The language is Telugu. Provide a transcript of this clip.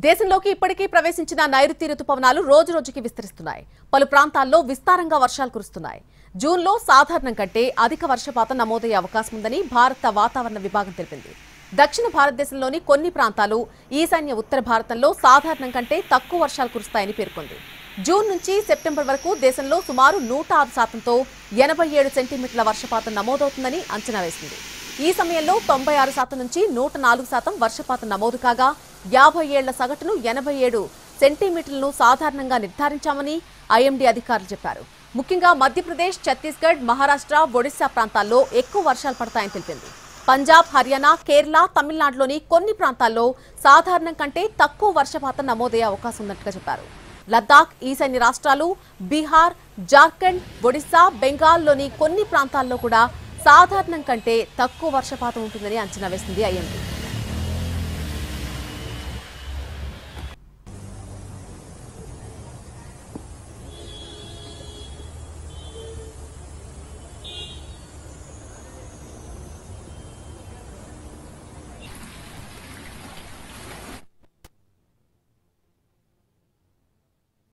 దేశంలోకి ఇప్పటికే ప్రవేశించిన నైరుతి రుతుపవనాలు రోజురోజుకి విస్తరిస్తున్నాయి. పలు ప్రాంతాల్లో విస్తారంగా వర్షాలు కురుస్తున్నాయి. జూన్లో సాధారణం కంటే అధిక వర్షపాతం నమోదయ్యే అవకాశం ఉందని భారత వాతావరణ విభాగం తెలిపింది. దక్షిణ భారతదేశంలోని కొన్ని ప్రాంతాలు, ఈశాన్య ఉత్తర భారతంలో సాధారణం కంటే తక్కువ వర్షాలు కురుస్తాయని పేర్కొంది. జూన్ నుంచి సెప్టెంబర్ వరకు దేశంలో సుమారు 106%తో 87 సెంటీమీటర్ల వర్షపాతం నమోదవుతుందని అంచనా వేసింది. ఈ సమయంలో 96% నుంచి 104% వర్షపాతం నమోదు కాగా 50 ఏళ్ల సగటును 87 సెంటీమీటర్లను సాధారణంగా నిర్ధారించామని ఐఎండీ అధికారులు చెప్పారు. ముఖ్యంగా మధ్యప్రదేశ్, ఛత్తీస్గఢ్, మహారాష్ట్ర, ఒడిశా ప్రాంతాల్లో ఎక్కువ వర్షాలు పడతాయని తెలిపింది. పంజాబ్, హర్యానా, కేరళ, తమిళనాడులోని కొన్ని ప్రాంతాల్లో సాధారణం కంటే తక్కువ వర్షపాతం నమోదయ్యే అవకాశం ఉన్నట్టుగా చెప్పారు. లద్దాఖ్, ఈశాన్య రాష్ట్రాలు, బీహార్, జార్ఖండ్, ఒడిశా, బెంగాల్లోని కొన్ని ప్రాంతాల్లో కూడా సాధారణం కంటే తక్కువ వర్షపాతం ఉంటుందని అంచనా వేసింది ఐఎండీ.